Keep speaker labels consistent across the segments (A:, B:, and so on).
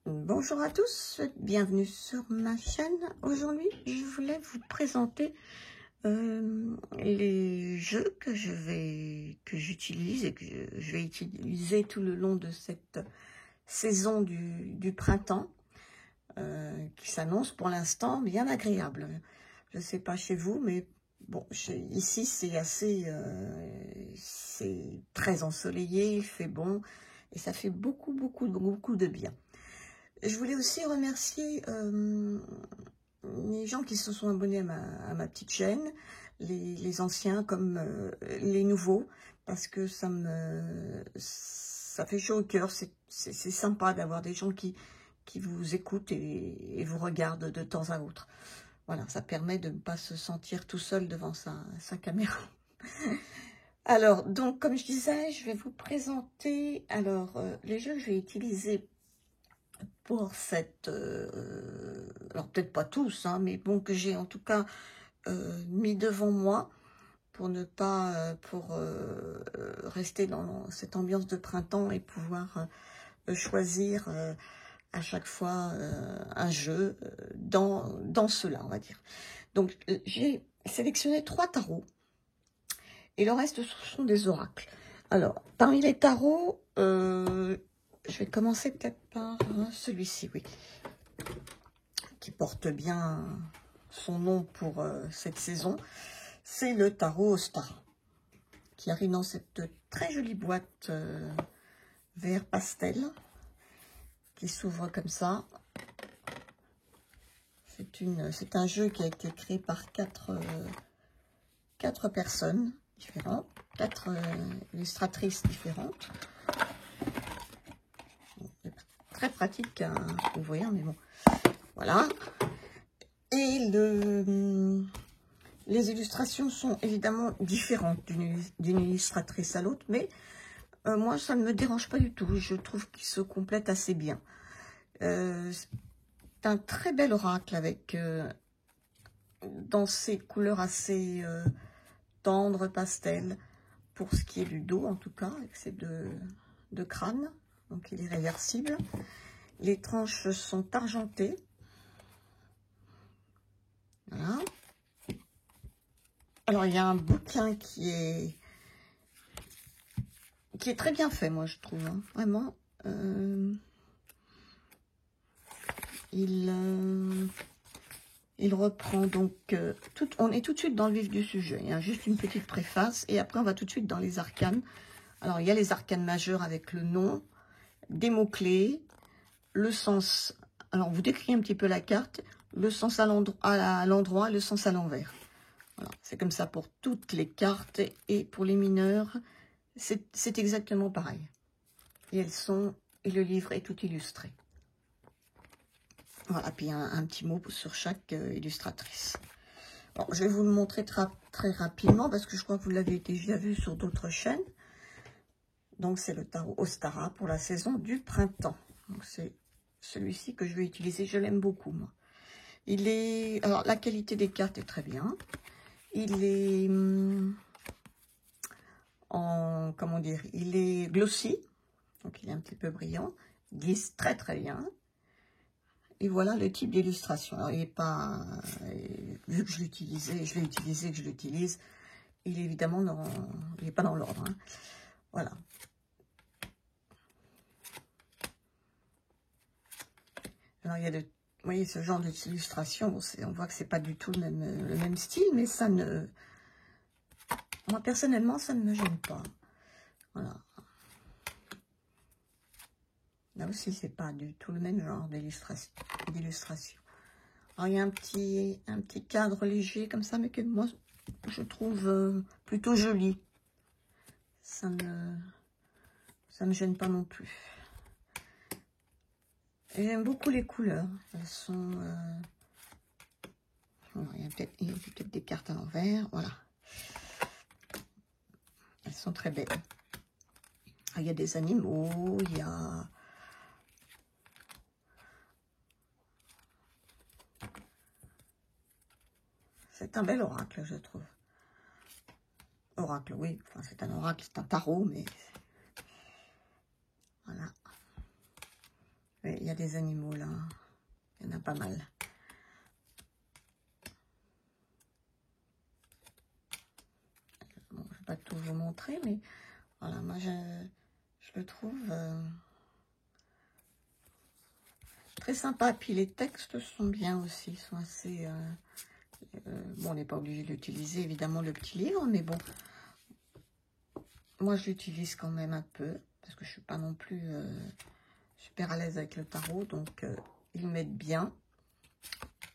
A: Bonjour à tous, bienvenue sur ma chaîne. Aujourd'hui, je voulais vous présenter les jeux que j'utilise et que je vais utiliser tout le long de cette saison du printemps qui s'annonce pour l'instant bien agréable. Je ne sais pas chez vous, mais bon, ici c'est c'est très ensoleillé, il fait bon et ça fait beaucoup de bien. Je voulais aussi remercier les gens qui se sont abonnés à ma petite chaîne, les anciens comme les nouveaux, parce que ça fait chaud au cœur. C'est sympa d'avoir des gens qui vous écoutent et vous regardent de temps à autre. Voilà, ça permet de ne pas se sentir tout seul devant sa caméra. Alors, donc, comme je disais, je vais vous présenter les jeux que je vais utiliser pour cette... alors, peut-être pas tous, hein, mais bon, que j'ai en tout cas mis devant moi pour ne pas... pour rester dans cette ambiance de printemps et pouvoir choisir à chaque fois un jeu dans cela, on va dire. Donc, j'ai sélectionné 3 tarots. Et le reste, ce sont des oracles. Alors, parmi les tarots, je vais commencer peut-être par celui-ci, oui. Qui porte bien son nom pour cette saison. C'est le tarot Ostara. Qui arrive dans cette très jolie boîte vert pastel. Qui s'ouvre comme ça. C'est un jeu qui a été créé par 4 personnes différentes, 4 illustratrices différentes. Très pratique à ouvrir, mais bon, voilà. Et les illustrations sont évidemment différentes d'une illustratrice à l'autre, mais moi, ça ne me dérange pas du tout. Je trouve qu'ils se complètent assez bien. C'est un très bel oracle avec, dans ces couleurs assez tendres, pastel, pour ce qui est du dos en tout cas, avec ces deux crânes. Donc il est réversible. Les tranches sont argentées. Voilà. Alors il y a un bouquin qui est très bien fait, moi je trouve. Hein. Vraiment. Il reprend donc on est tout de suite dans le vif du sujet. Il y a juste une petite préface et après on va tout de suite dans les arcanes. Alors il y a les arcanes majeures avec le nom, des mots-clés, le sens. Alors on vous décrit un petit peu la carte, le sens à l'endroit, le sens à l'envers. Voilà, c'est comme ça pour toutes les cartes et pour les mineurs, c'est exactement pareil. Et le livre est tout illustré. Voilà, puis un petit mot sur chaque illustratrice. Bon, je vais vous le montrer très rapidement parce que je crois que vous l'avez déjà vu sur d'autres chaînes. Donc, c'est le tarot Ostara pour la saison du printemps. Donc, c'est celui-ci que je vais utiliser. Je l'aime beaucoup, moi. Alors, la qualité des cartes est très bien. Il est comment dire, il est glossy. Donc, il est un petit peu brillant. Il glisse très bien. Et voilà le type d'illustration. Alors, il n'est pas, vu que je l'utilise, il est évidemment il n'est pas dans l'ordre. Hein. Voilà. Alors, il y a vous voyez, ce genre d'illustration, bon, on voit que c'est pas du tout le même style, mais ça ne, moi personnellement, ça ne me gêne pas. Voilà. Là aussi, c'est pas du tout le même genre d'illustration. Alors, il y a un petit cadre léger comme ça, mais que moi, je trouve plutôt joli. Ça me gêne pas non plus. J'aime beaucoup les couleurs. Elles sont... il y a peut-être des cartes à l'envers. Voilà. Elles sont très belles. Il y a des animaux, il y a... C'est un bel oracle, je trouve. Oracle, oui. Enfin, c'est un oracle, c'est un tarot, mais... Voilà. Oui, il y a des animaux là. Il y en a pas mal. Bon, je ne vais pas tout vous montrer, mais voilà, moi je le trouve très sympa. Puis les textes sont bien aussi, sont assez... bon, on n'est pas obligé d'utiliser évidemment le petit livre, mais bon, moi je l'utilise quand même un peu, parce que je ne suis pas non plus super à l'aise avec le tarot, donc ils m'aident bien.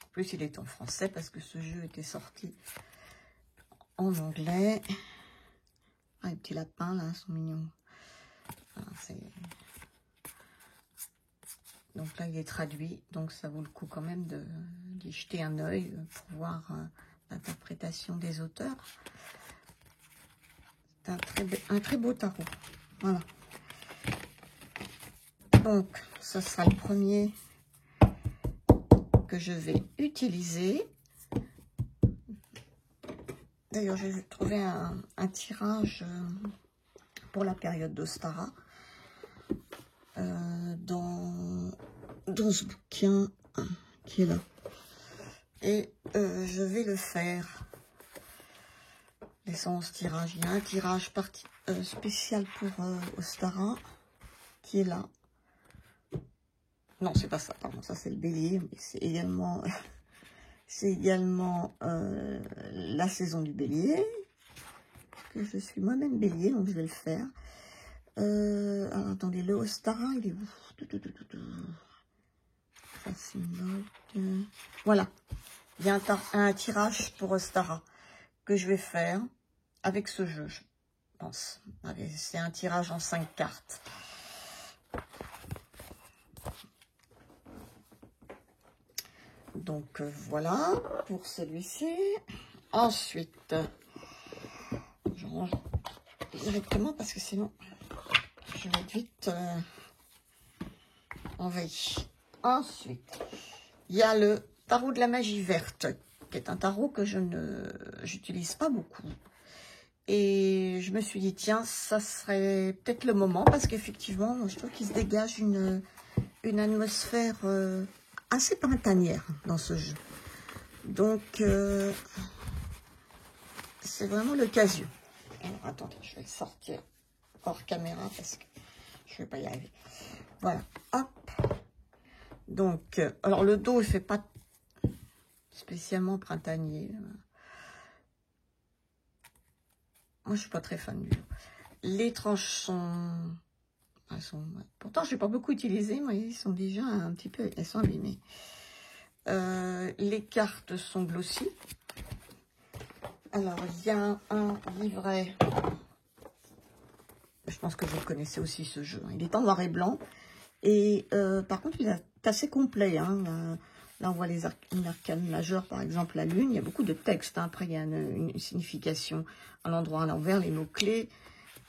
A: En plus, il est en français, parce que ce jeu était sorti en anglais. Ah, les petits lapins, là, sont mignons. Voilà, donc là, il est traduit, donc ça vaut le coup quand même d'y jeter un œil pour voir l'interprétation des auteurs. C'est un très beau tarot. Voilà. Donc, ce sera le premier que je vais utiliser. D'ailleurs, j'ai trouvé un tirage pour la période d'Ostara dans ce bouquin qui est là. Et je vais le faire. Les 11 tirages. Il y a un tirage spécial pour Ostara qui est là. Non, c'est pas ça, pardon, ça c'est le bélier, mais c'est également, la saison du bélier, que je suis moi-même bélier, donc je vais le faire. Alors, attendez, le Ostara, il est où? Ça, c'est une note. Voilà, il y a un tirage pour Ostara que je vais faire avec ce jeu, je pense. C'est un tirage en 5 cartes. Donc voilà pour celui-ci. Ensuite, je range directement parce que sinon je vais être vite envahi. Ensuite, il y a le tarot de la magie verte, qui est un tarot que je n'utilise pas beaucoup. Et je me suis dit, tiens, ça serait peut-être le moment, parce qu'effectivement, je trouve qu'il se dégage une atmosphère assez printanière dans ce jeu. Donc, c'est vraiment l'occasion. Alors, attendez, je vais le sortir hors caméra parce que je ne vais pas y arriver. Voilà, hop. Donc, alors le dos, il ne fait pas spécialement printanier. Moi, je ne suis pas très fan du dos. Les tranches sont... Pourtant, je n'ai pas beaucoup utilisé, mais ils sont déjà un petit peu... Elles sont abîmées. Les cartes sont glossy. Alors, il y a un livret. Je pense que vous connaissez aussi ce jeu. Il est en noir et blanc. Et par contre, il est assez complet. Hein. Là, on voit une arcane majeure, par exemple, la lune. Il y a beaucoup de textes. Hein. Après, il y a une signification à l'endroit, à l'envers, les mots-clés.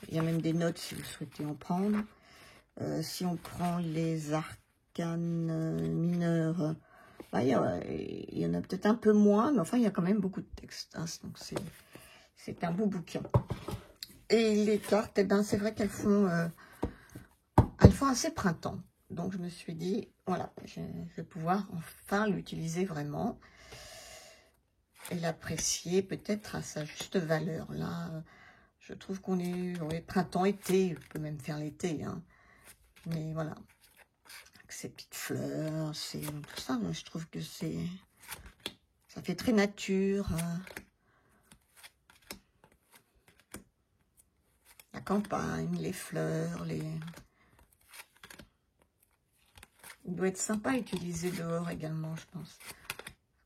A: Il y a même des notes si vous souhaitez en prendre. Si on prend les arcanes mineures, bah, il y en a peut-être un peu moins, mais enfin, il y a quand même beaucoup de textes. Hein. Donc, c'est un beau bouquin. Et les cartes, eh ben, c'est vrai qu'elles font assez printemps. Donc, je me suis dit, voilà, je vais pouvoir enfin l'utiliser vraiment et l'apprécier peut-être à sa juste valeur. Là, je trouve qu'on est printemps-été, on peut même faire l'été. Hein. Mais voilà, avec ces petites fleurs, tout ça, je trouve que ça fait très nature. La campagne, les fleurs, Il doit être sympa à utiliser dehors également, je pense.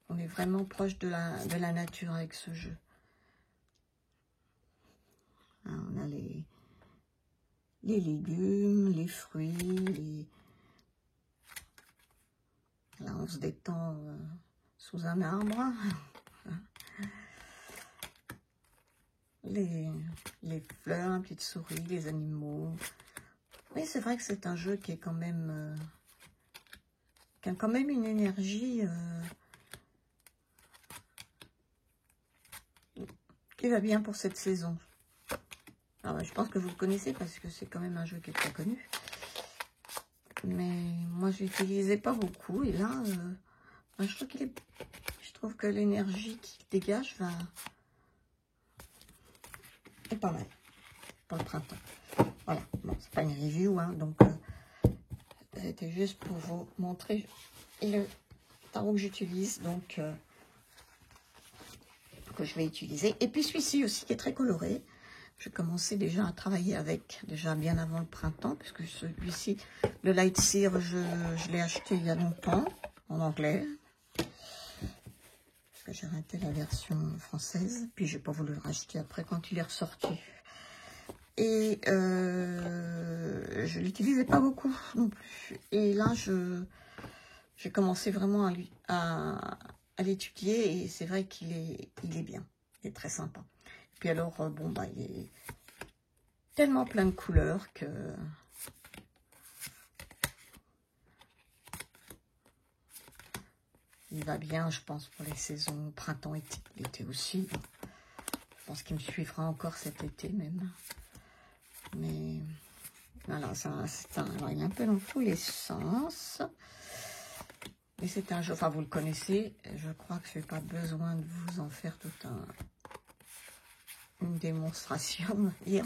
A: On est vraiment proche de la nature avec ce jeu. Là, on a les légumes, les fruits, Là, on se détend sous un arbre. Les fleurs, une petite souris, les animaux. Oui, c'est vrai que c'est un jeu qui est quand même... qui a quand même une énergie qui va bien pour cette saison. Alors, je pense que vous le connaissez parce que c'est quand même un jeu qui est très connu. Mais moi, je l'utilisais pas beaucoup. Et là, je trouve que l'énergie qu'il dégage est pas mal pour le printemps. Voilà, bon, c'est pas une review, hein, donc c'était juste pour vous montrer le tarot que j'utilise, donc que je vais utiliser. Et puis celui-ci aussi qui est très coloré. Je commençais déjà à travailler avec, déjà bien avant le printemps, puisque celui-ci, le Light Sear, je l'ai acheté il y a longtemps, en anglais. Parce que j'ai arrêté la version française, puis j'ai pas voulu le racheter après quand il est ressorti. Et je l'utilisais pas beaucoup non plus. Et là, j'ai commencé vraiment à l'étudier, et c'est vrai qu'il est bien, il est très sympa. Puis alors, bon, bah, il est tellement plein de couleurs que il va bien, je pense, pour les saisons printemps-été, l'été aussi. Je pense qu'il me suivra encore cet été même. Mais voilà, alors, il est un peu dans tous les sens. Mais c'est un jeu, enfin vous le connaissez, je crois que je n'ai pas besoin de vous en faire toute une démonstration, on va dire.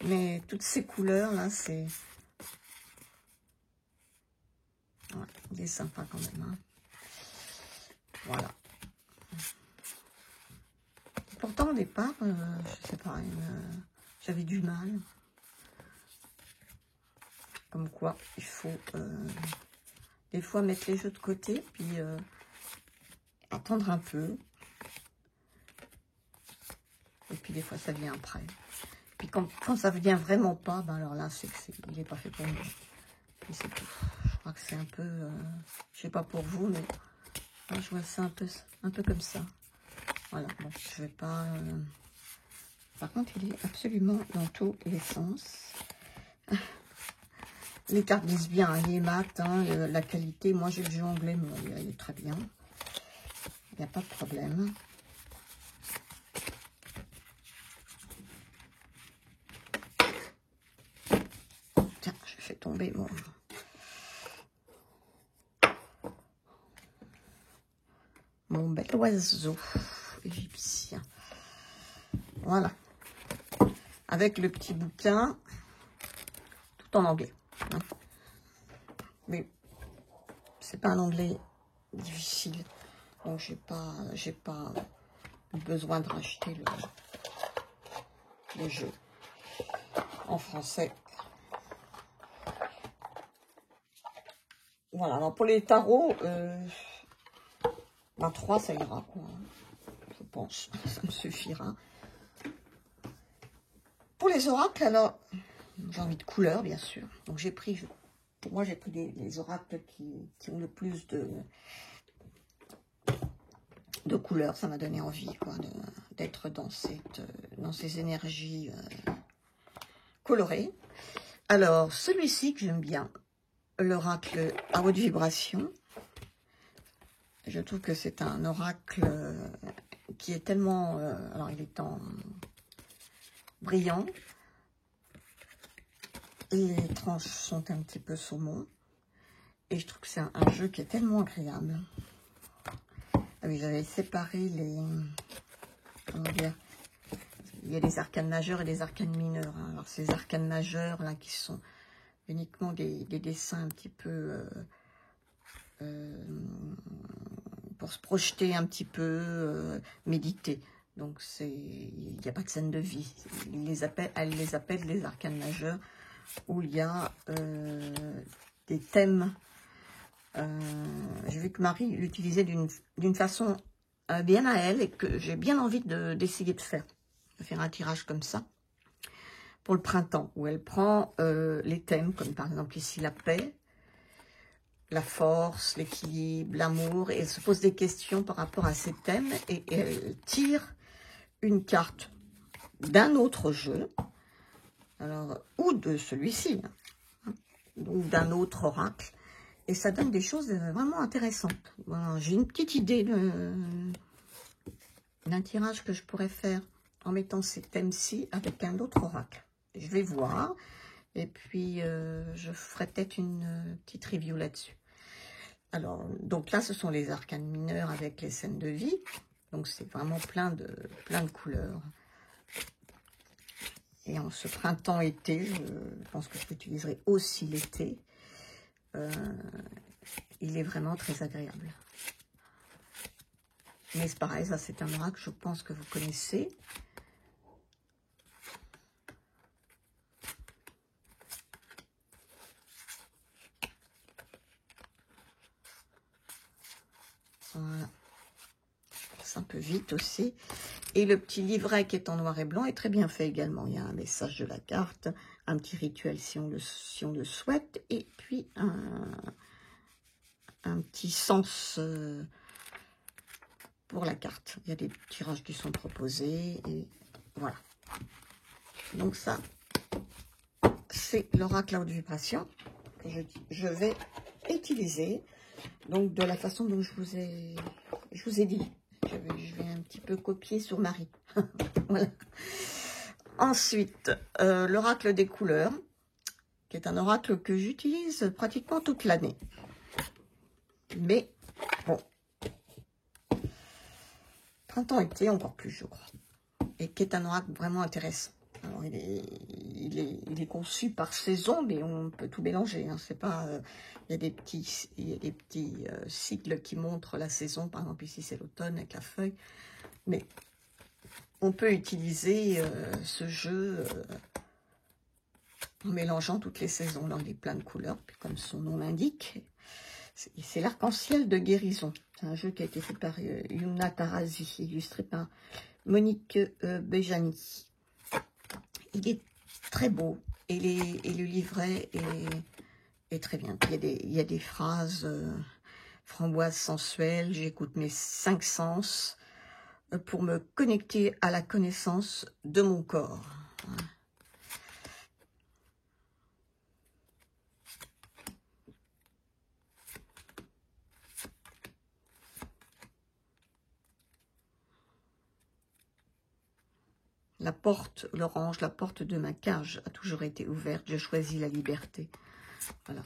A: Mais toutes ces couleurs là, c'est... Ouais, il est sympa quand même. Hein. Voilà. Pourtant au départ, je sais pas, j'avais du mal. Comme quoi, il faut des fois mettre les jeux de côté, puis attendre un peu. Et puis des fois, ça vient après. Puis quand ça vient vraiment pas, ben alors là, c'est qu'il n'est pas fait pour moi. Et c'est tout. Je crois que c'est un peu, je sais pas pour vous, mais là, je vois ça un peu comme ça. Voilà, bon, je vais pas... Par contre, il est absolument dans tous les sens. Les cartes disent bien, hein, il est mat, hein, la qualité. Moi, j'ai le jeu anglais, mais il est très bien. Il n'y a pas de problème. Tiens, je fais tomber mon bel oiseau égyptien. Voilà. Avec le petit bouquin, tout en anglais. Hein. Mais c'est pas un anglais difficile. Donc j'ai pas besoin de racheter le jeu en français. Voilà, alors pour les tarots, 3 ça ira, quoi. Je pense, ça me suffira. Pour les oracles, alors, j'ai envie de couleurs, bien sûr. Donc j'ai pris, pour moi j'ai pris les oracles qui ont le plus de couleurs. Ça m'a donné envie, quoi, d'être dans ces énergies colorées. Alors, celui-ci que j'aime bien, l'oracle à haute vibration. Je trouve que c'est un oracle qui est tellement... alors, il est en brillant. Les tranches sont un petit peu saumon. Et je trouve que c'est un jeu qui est tellement agréable. Ah oui, j'avais séparé les... Comment dire? Il y a des arcanes majeures et des arcanes mineures. Hein. Alors, ces arcanes majeures, là, qui sont uniquement des dessins un petit peu... pour se projeter un petit peu, méditer. Donc, il n'y a pas de scène de vie. Elle les appelle les arcanes majeures, où il y a des thèmes. J'ai vu que Marie l'utilisait d'une façon bien à elle, et que j'ai bien envie d'essayer de faire un tirage comme ça pour le printemps, où elle prend les thèmes, comme par exemple ici la paix, la force, l'équilibre, l'amour, et elle se pose des questions par rapport à ces thèmes, et elle tire une carte d'un autre jeu, alors, ou de celui-ci, hein, ou d'un autre oracle, et ça donne des choses vraiment intéressantes. Voilà, j'ai une petite idée d'un tirage que je pourrais faire en mettant ces thèmes-ci avec un autre oracle. Je vais voir. Et puis, je ferai peut-être une petite review là-dessus. Alors, donc là, ce sont les arcanes mineurs avec les scènes de vie. Donc, c'est vraiment plein de couleurs. Et en ce printemps-été, je pense que je l'utiliserai aussi l'été. Il est vraiment très agréable. Mais c'est pareil, ça c'est un oracle, je pense que vous connaissez. Voilà. C'est un peu vite aussi. Et le petit livret qui est en noir et blanc est très bien fait également. Il y a un message de la carte, un petit rituel si on le souhaite, et puis un petit sens pour la carte. Il y a des tirages qui sont proposés, et voilà. Donc ça, c'est l'oracle à haute vibration que je vais utiliser. Donc de la façon dont je vous ai dit. Je vais un petit peu copier sur Marie. Voilà. Ensuite, l'oracle des couleurs, qui est un oracle que j'utilise pratiquement toute l'année. Mais, bon, printemps-été encore plus, je crois. Et qui est un oracle vraiment intéressant. Alors, il est conçu par saison, mais on peut tout mélanger. Hein. C'est pas, il y a des petits cycles qui montrent la saison. Par exemple, ici, c'est l'automne avec la feuille. Mais on peut utiliser ce jeu en mélangeant toutes les saisons. Là, il est plein de couleurs, puis comme son nom l'indique. C'est l'arc-en-ciel de guérison. C'est un jeu qui a été fait par Yumna Tarazi, illustré par Monique Bejani. Il est très beau et le livret est très bien. Il y a des phrases framboise sensuelle, j'écoute mes 5 sens pour me connecter à la connaissance de mon corps. La porte, l'orange, la porte de ma cage a toujours été ouverte. Je choisis la liberté. Voilà.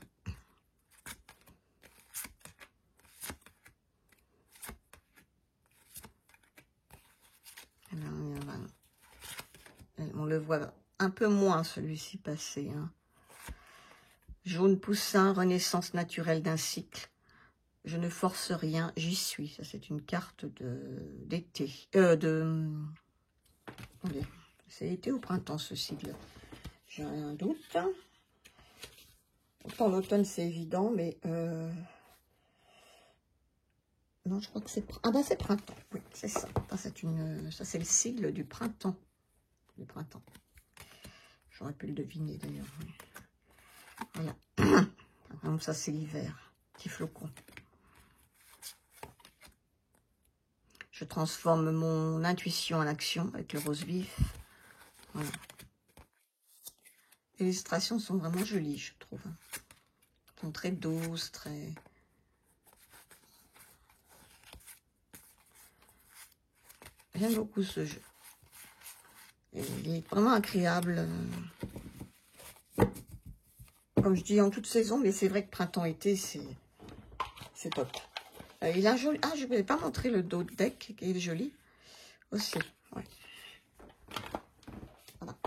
A: On le voit un peu moins, celui-ci passé. Hein. Jaune poussin, renaissance naturelle d'un cycle. Je ne force rien, j'y suis. Ça, c'est une carte d'été. C'est été ou printemps, ce cycle? J'ai un doute. Pourtant, l'automne, c'est évident, mais... Non, je crois que c'est... Ah ben, c'est printemps. Oui, c'est ça. Ça, c'est le sigle du printemps. Du printemps. J'aurais pu le deviner, d'ailleurs. Voilà. Donc, ça, c'est l'hiver. Petit flocon. Je transforme mon intuition en action avec le rose vif. Voilà. Les illustrations sont vraiment jolies, je trouve. Elles sont très douces, très... J'aime beaucoup ce jeu. Il est vraiment agréable. Comme je dis, en toute saison, mais c'est vrai que printemps-été, c'est top. Il a un joli... Ah, je ne vais pas montrer le dos de deck, qui est joli aussi. Ouais. Voilà.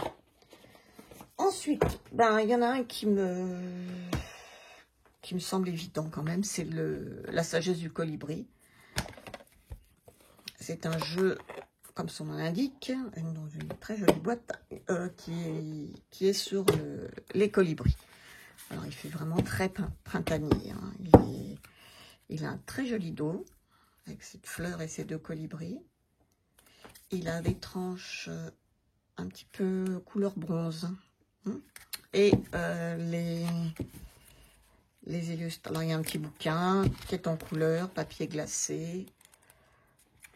A: Ensuite, ben, il y en a un qui me semble évident quand même, c'est la sagesse du colibri. C'est un jeu, comme son nom l'indique, dans une très jolie boîte, qui est sur les colibris. Alors, il fait vraiment très printanier. Hein. Il a un très joli dos, avec cette fleur et ces 2 colibris. Il a des tranches un petit peu couleur bronze. Hein. Et les illustres. Alors, il y a un petit bouquin qui est en couleur, papier glacé,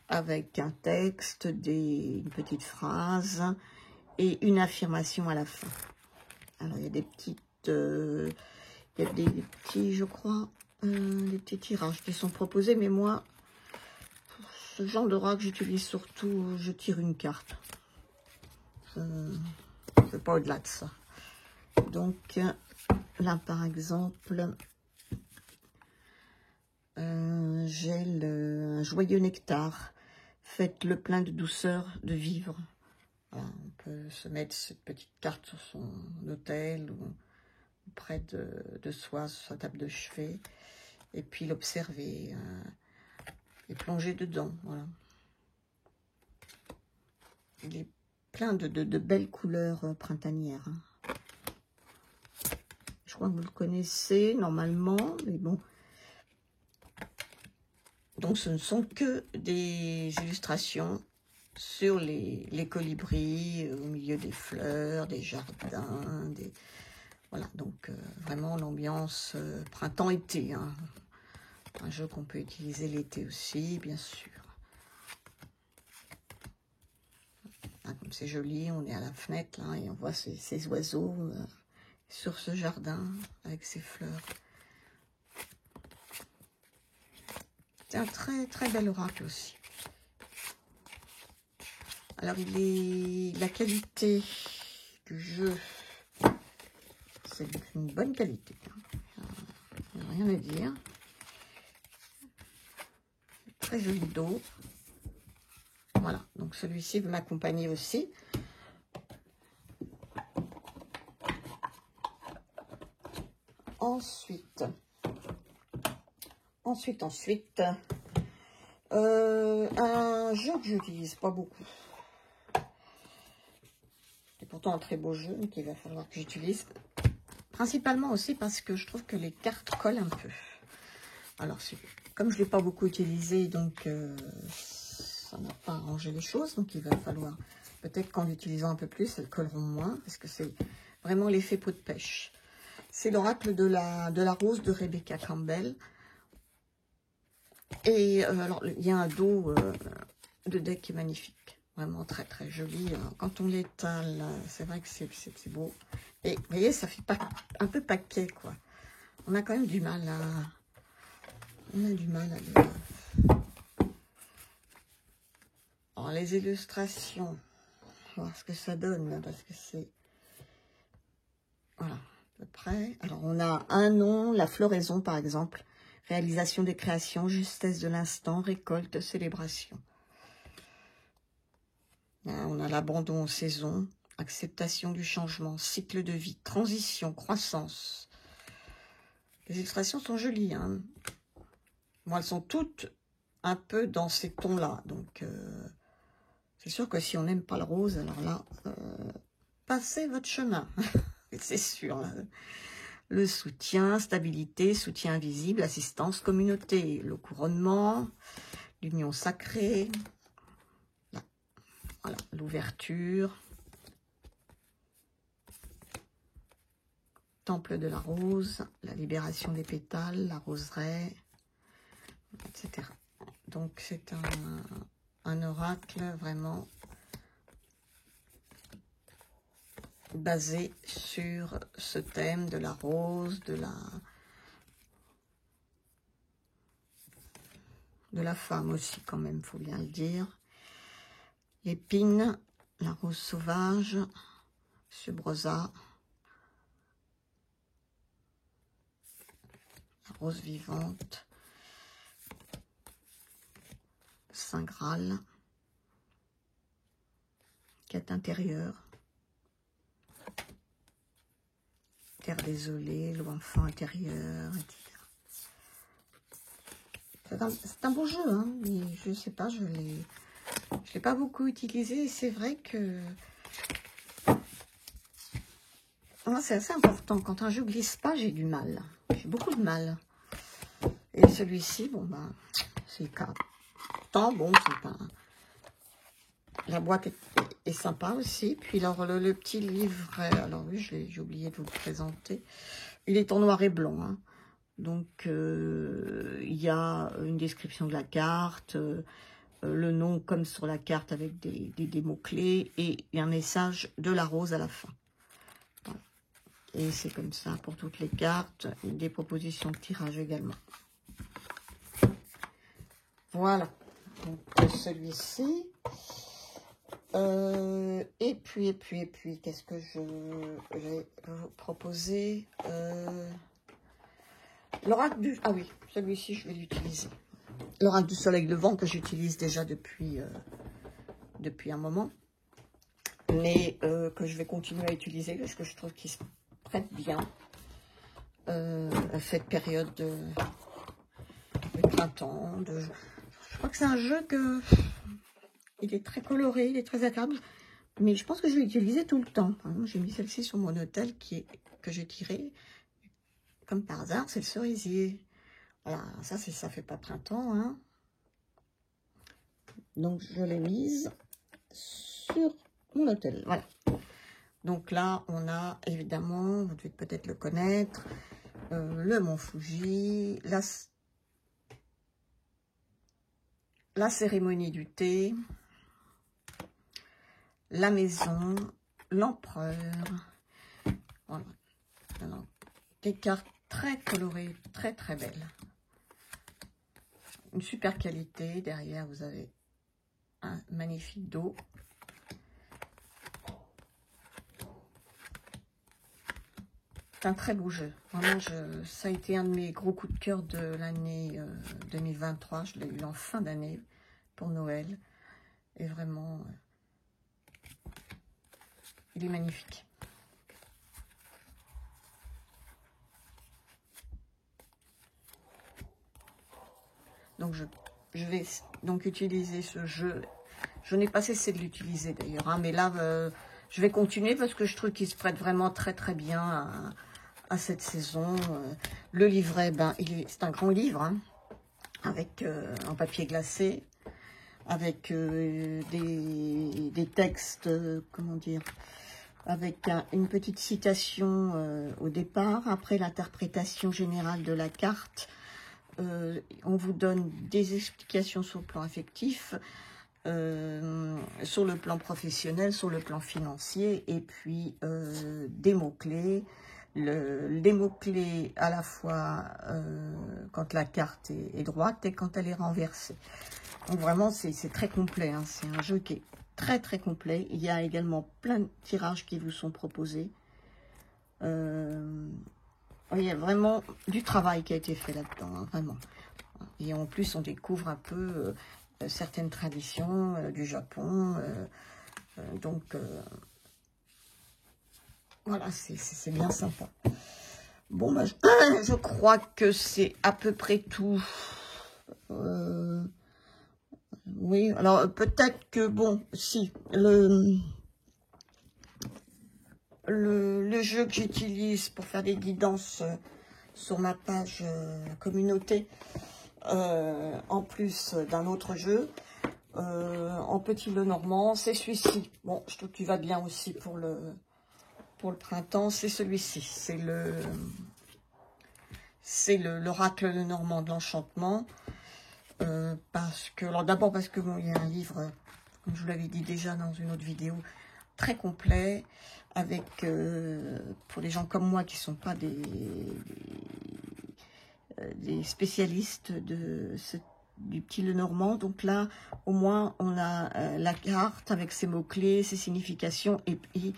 A: avec un texte, une petite phrase et une affirmation à la fin. Alors, il y a des petites... il y a des petits, je crois, des petits tirages qui sont proposés, mais moi, pour ce genre d'oracle, j'utilise surtout, je tire une carte. C'est pas au-delà de ça. Donc, là, par exemple, j'ai un joyeux nectar. Faites le plein de douceur de vivre. Voilà, on peut se mettre cette petite carte sur son hôtel ou près de soi, sur sa table de chevet, et puis l'observer et plonger dedans. Voilà. Il est plein de belles couleurs printanières. Hein. Je crois que vous le connaissez normalement, mais bon. Donc ce ne sont que des illustrations sur les colibris, au milieu des fleurs, des jardins, voilà, donc vraiment l'ambiance printemps-été. Hein. Un jeu qu'on peut utiliser l'été aussi, bien sûr. Ah, comme c'est joli, on est à la fenêtre là, et on voit ces oiseaux sur ce jardin avec ces fleurs. C'est un très très bel oracle aussi. Alors la qualité du jeu, c'est une bonne qualité. Hein. Il n'y a rien à dire. Très joli dos. Voilà, donc celui-ci veut m'accompagner aussi. Ensuite, un jeu que j'utilise pas beaucoup. C'est pourtant un très beau jeu qu'il va falloir que j'utilise. Principalement aussi parce que je trouve que les cartes collent un peu. Alors, comme je ne l'ai pas beaucoup utilisé, donc ça n'a pas arrangé les choses. Donc, il va falloir, peut-être qu'en l'utilisant un peu plus, elles colleront moins. Parce que c'est vraiment l'effet peau de pêche. C'est l'oracle de la rose de Rebecca Campbell. Et alors, il y a un dos de deck qui est magnifique. Vraiment très très joli. Quand on l'étale, c'est vrai que c'est beau. Et vous voyez, ça fait un peu paquet, quoi. On a quand même du mal à... On a du mal à le... Alors, les illustrations, on va voir ce que ça donne, parce que c'est... Voilà, à peu près. Alors, on a un nom, la floraison, par exemple. Réalisation des créations, justesse de l'instant, récolte, célébration. Là, on a l'abandon aux saisons, acceptation du changement, cycle de vie, transition, croissance. Les illustrations sont jolies, hein. Bon, elles sont toutes un peu dans ces tons-là. Donc, c'est sûr que si on n'aime pas le rose, alors là, passez votre chemin. C'est sûr. Là. Le soutien, stabilité, soutien invisible, assistance, communauté, le couronnement, l'union sacrée, voilà, l'ouverture, temple de la rose, la libération des pétales, la roseraie, etc. Donc c'est un oracle vraiment basé sur ce thème de la rose, de la femme aussi quand même, faut bien le dire. L'épine, la rose sauvage, subrosa, la rose vivante, Saint Graal, quête intérieure, terre désolée, l'enfant intérieur, etc. C'est un beau jeu, hein, mais je sais pas, je l'ai pas beaucoup utilisé. C'est vrai que c'est assez important. Quand un jeu glisse pas, j'ai du mal. J'ai beaucoup de mal. Et celui-ci, bon ben, c'est tant bon, c'est pas. La boîte est sympa aussi. Puis alors le petit livret, alors oui, j'ai oublié de vous le présenter. Il est en noir et blanc, hein. Donc, il y a une description de la carte, le nom comme sur la carte avec des mots-clés et un message de la rose à la fin. Voilà. Et c'est comme ça pour toutes les cartes, des propositions de tirage également. Voilà, donc celui-ci. Et puis, qu'est-ce que je vais vous proposer? L'oracle du... Ah oui, celui-ci, je vais l'utiliser. L'oracle du soleil levant que j'utilise déjà depuis un moment. Mais que je vais continuer à utiliser parce que je trouve qu'il se prête bien à cette période de printemps. Je crois que c'est un jeu que... Il est très coloré, il est très agréable. Mais je pense que je vais l'utiliser tout le temps. J'ai mis celle-ci sur mon hôtel que j'ai tiré. Comme par hasard, c'est le cerisier. Voilà, ça fait pas printemps. Hein. Donc, je l'ai mise sur mon hôtel. Voilà. Donc là, on a évidemment, vous devez peut-être le connaître, le mont Fuji, la cérémonie du thé, la maison, l'empereur. Voilà. Alors, des cartes très colorées, très très belles. Une super qualité. Derrière, vous avez un magnifique dos. C'est un très beau jeu. Vraiment, ça a été un de mes gros coups de cœur de l'année 2023. Je l'ai eu en fin d'année pour Noël. Et vraiment, il est magnifique. Donc, je vais donc utiliser ce jeu. Je n'ai pas cessé de l'utiliser d'ailleurs. Hein, mais là, je vais continuer parce que je trouve qu'il se prête vraiment très très bien à cette saison. Le livret, ben, c'est un grand livre, hein, avec en papier glacé, avec des textes, comment dire, avec une petite citation au départ, après l'interprétation générale de la carte. On vous donne des explications sur le plan affectif, sur le plan professionnel, sur le plan financier, et puis des mots-clés. Les mots-clés à la fois quand la carte est droite et quand elle est renversée. Donc vraiment, c'est très complet. Hein. C'est un jeu qui est très très complet. Il y a également plein de tirages qui vous sont proposés. Il y a vraiment du travail qui a été fait là-dedans, hein, vraiment. Et en plus, on découvre un peu certaines traditions du Japon. Donc, voilà, c'est bien sympa. Bon, bah, je crois que c'est à peu près tout. Oui, alors peut-être que, bon, si, le jeu que j'utilise pour faire des guidances sur ma page communauté, en plus d'un autre jeu, en petit le normand, c'est celui-ci. Bon, je trouve qu'il va bien aussi pour le printemps, c'est celui-ci. C'est l'oracle le normand de l'enchantement. Parce que, alors d'abord parce que bon, il y a un livre, comme je vous l'avais dit déjà dans une autre vidéo, très complet, avec, pour les gens comme moi qui ne sont pas des spécialistes du petit Lenormand. Donc là, au moins, on a la carte avec ses mots-clés, ses significations, et puis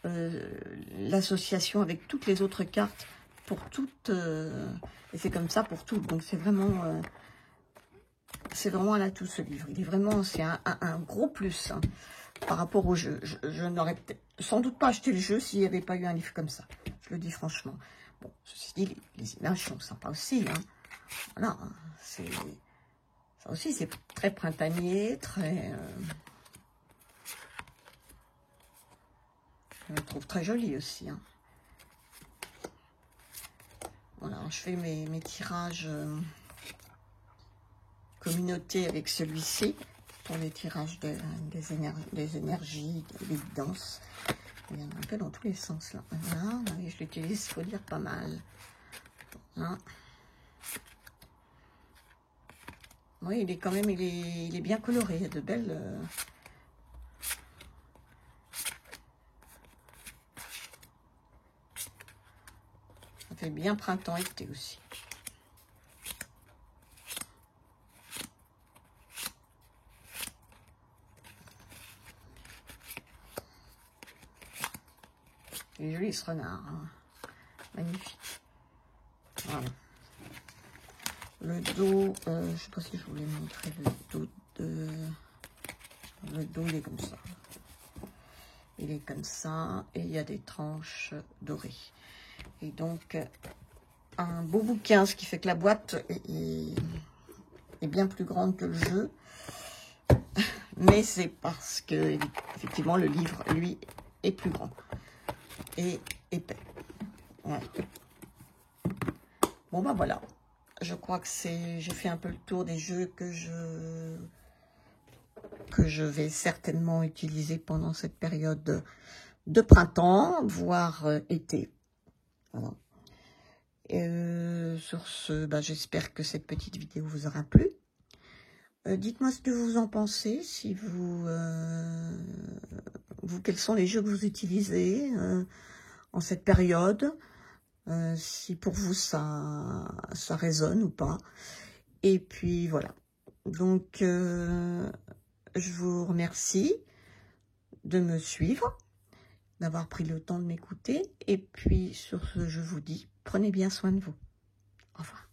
A: l'association avec toutes les autres cartes pour toutes, et c'est comme ça pour toutes. Donc c'est vraiment à l'atout ce livre. Il est vraiment, c'est un gros plus hein, par rapport au jeu. Je n'aurais sans doute pas acheté le jeu s'il n'y avait pas eu un livre comme ça. Je le dis franchement. Bon, ceci dit, les images sont sympas aussi. Hein. Voilà, hein, ça aussi, c'est très printanier, très... je le trouve très joli aussi. Hein. Voilà, je fais mes tirages communauté avec celui-ci pour les tirages des énergies, des guidances. Il y en a un peu dans tous les sens là. Voilà, je l'utilise, il faut dire, pas mal. Voilà. Oui, il est quand même, il est bien coloré, il y a de belles... Ça fait bien printemps-été aussi. Il est joli ce renard. Hein. Magnifique. Voilà. Le dos, je ne sais pas si je voulais montrer le dos de... Le dos, il est comme ça. Il est comme ça. Et il y a des tranches dorées. Et donc, un beau bouquin, ce qui fait que la boîte est bien plus grande que le jeu. Mais c'est parce que, effectivement, le livre, lui, est plus grand. Et épais. Ouais. Bon, ben voilà. Je crois que j'ai fait un peu le tour des jeux que je vais certainement utiliser pendant cette période de printemps, voire été. Voilà. Sur ce, ben, j'espère que cette petite vidéo vous aura plu. Dites-moi ce que vous en pensez, si quels sont les jeux que vous utilisez en cette période, si pour vous ça résonne ou pas. Et puis voilà. Donc, je vous remercie de me suivre, d'avoir pris le temps de m'écouter. Et puis, sur ce, je vous dis, prenez bien soin de vous. Au revoir.